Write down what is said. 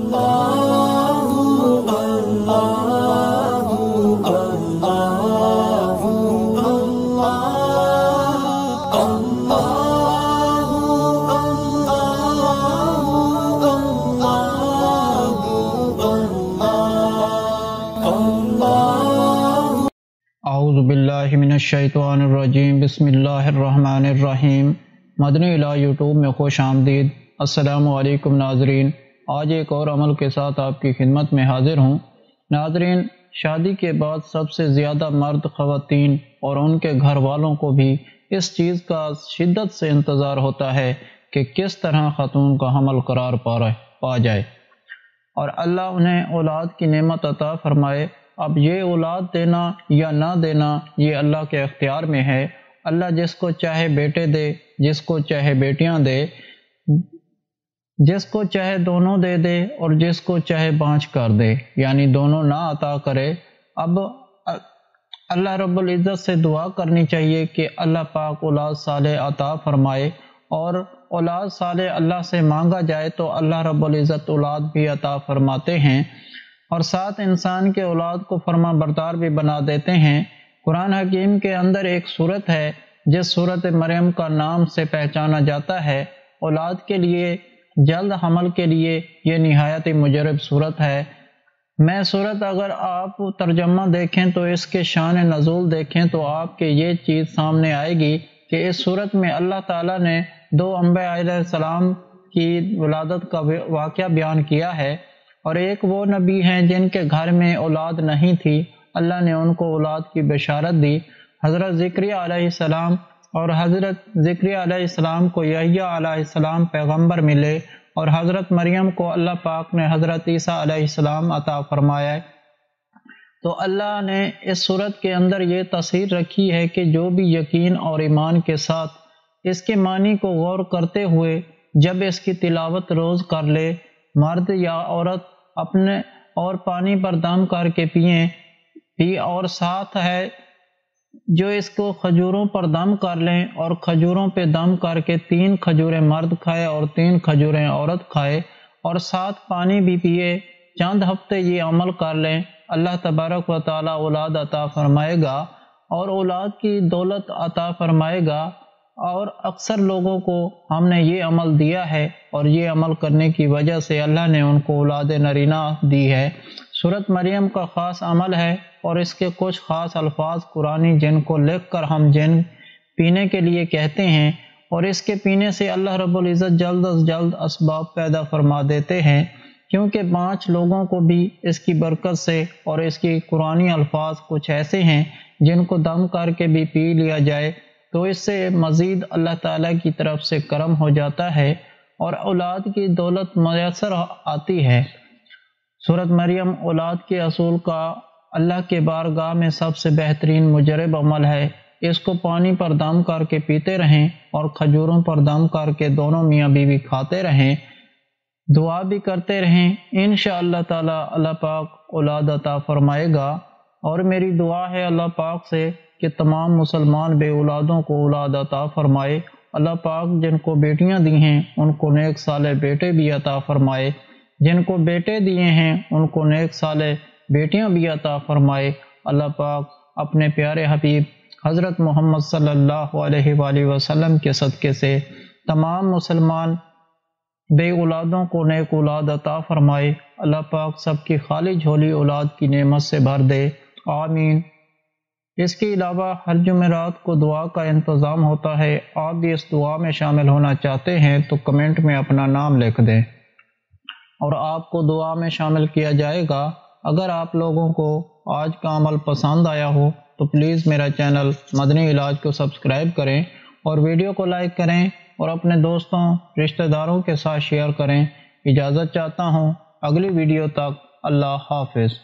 اعوذ باللہ من الشیطان الرجیم، بسم اللہ الرحمن الرحیم۔ مدنی الہ یوٹیوب میں خوش آمدید۔ السلام علیکم ناظرین، آج ایک اور عمل کے ساتھ آپ کی خدمت میں حاضر ہوں۔ ناظرین، شادی کے بعد سب سے زیادہ مرد، خواتین اور ان کے گھر والوں کو بھی اس چیز کا شدت سے انتظار ہوتا ہے کہ کس طرح خاتون کا حمل قرار پا جائے اور اللہ انہیں اولاد کی نعمت عطا فرمائے۔ اب یہ اولاد دینا یا نہ دینا یہ اللہ کے اختیار میں ہے۔ اللہ جس کو چاہے بیٹے دے، جس کو چاہے بیٹیاں دے، جس کو چاہے دونوں دے دے اور جس کو چاہے بانچ کر دے، یعنی دونوں نہ عطا کرے۔ اب اللہ رب العزت سے دعا کرنی چاہیے کہ اللہ پاک اولاد صالح عطا فرمائے، اور اولاد صالح اللہ سے مانگا جائے تو اللہ رب العزت اولاد بھی عطا فرماتے ہیں، اور ساتھ انسان کے اولاد کو فرما بردار بھی بنا دیتے ہیں۔ قرآن حکیم کے اندر ایک صورت ہے جس صورت مریم کا نام سے پہچانا جاتا ہے۔ اولاد کے لیے، جلد حمل کے لیے یہ نہایت مجرب صورت ہے۔ میں صورت اگر آپ ترجمہ دیکھیں تو اس کے شان نزول دیکھیں تو آپ کے یہ چیز سامنے آئے گی کہ اس صورت میں اللہ تعالیٰ نے دو انبیاء علیہ السلام کی ولادت کا واقعہ بیان کیا ہے، اور ایک وہ نبی ہیں جن کے گھر میں اولاد نہیں تھی، اللہ نے ان کو اولاد کی بشارت دی۔ حضرت زکریا علیہ السلام، اور حضرت زکریا علیہ السلام کو یحییٰ علیہ السلام پیغمبر ملے، اور حضرت مریم کو اللہ پاک نے حضرت عیسیٰ علیہ السلام عطا فرمایا۔ تو اللہ نے اس صورت کے اندر یہ تصریح رکھی ہے کہ جو بھی یقین اور ایمان کے ساتھ اس کے معنی کو غور کرتے ہوئے جب اس کی تلاوت روز کر لے، مرد یا عورت اپنے اور پانی پر دم کر کے پی، اور ساتھ ہے جو اس کو کھجوروں پر دم کر لیں اور کھجوروں پہ دم کر کے 3 کھجوریں مرد کھائے اور 3 کھجوریں عورت کھائے، اور ساتھ پانی بھی پیے، چند ہفتے یہ عمل کر لیں، اللہ تبارک و تعالی اولاد عطا فرمائے گا اور اولاد کی دولت عطا فرمائے گا۔ اور اکثر لوگوں کو ہم نے یہ عمل دیا ہے، اور یہ عمل کرنے کی وجہ سے اللہ نے ان کو اولاد نرینہ دی ہے۔ سورۃ مریم کا خاص عمل ہے، اور اس کے کچھ خاص الفاظ قرآنی جن کو لکھ کر ہم جن پینے کے لیے کہتے ہیں، اور اس کے پینے سے اللہ رب العزت جلد از جلد اسباب پیدا فرما دیتے ہیں، کیونکہ 5 لوگوں کو بھی اس کی برکت سے، اور اس کی قرآنی الفاظ کچھ ایسے ہیں جن کو دم کر کے بھی پی لیا جائے تو اس سے مزید اللہ تعالیٰ کی طرف سے کرم ہو جاتا ہے اور اولاد کی دولت میسر آتی ہے۔ سورۃ مریم اولاد کے اصول کا اللہ کے بارگاہ میں سب سے بہترین مجرب عمل ہے۔ اس کو پانی پر دم کر کے پیتے رہیں اور کھجوروں پر دم کر کے دونوں میاں بیوی کھاتے رہیں، دعا بھی کرتے رہیں، انشاءاللہ تعالیٰ اللہ پاک اولاد عطا فرمائے گا۔ اور میری دعا ہے اللہ پاک سے کہ تمام مسلمان بے اولادوں کو اولاد عطا فرمائے۔ اللہ پاک جن کو بیٹیاں دی ہیں ان کو نیک صالح بیٹے بھی عطا فرمائے، جن کو بیٹے دیے ہیں ان کو نیک صالح بیٹیاں بھی عطا فرمائے۔ اللہ پاک اپنے پیارے حبیب حضرت محمد صلی اللہ علیہ وآلہ وسلم کے صدقے سے تمام مسلمان بے اولادوں کو نیک اولاد عطا فرمائے۔ اللہ پاک سب کی خالی جھولی اولاد کی نعمت سے بھر دے، آمین۔ اس کے علاوہ ہر جمعرات کو دعا کا انتظام ہوتا ہے، آپ بھی اس دعا میں شامل ہونا چاہتے ہیں تو کمنٹ میں اپنا نام لکھ دیں اور آپ کو دعا میں شامل کیا جائے گا۔ اگر آپ لوگوں کو آج کا عمل پسند آیا ہو تو پلیز میرا چینل مدنی علاج کو سبسکرائب کریں اور ویڈیو کو لائک کریں اور اپنے دوستوں رشتہ داروں کے ساتھ شیئر کریں۔ اجازت چاہتا ہوں، اگلی ویڈیو تک اللہ حافظ۔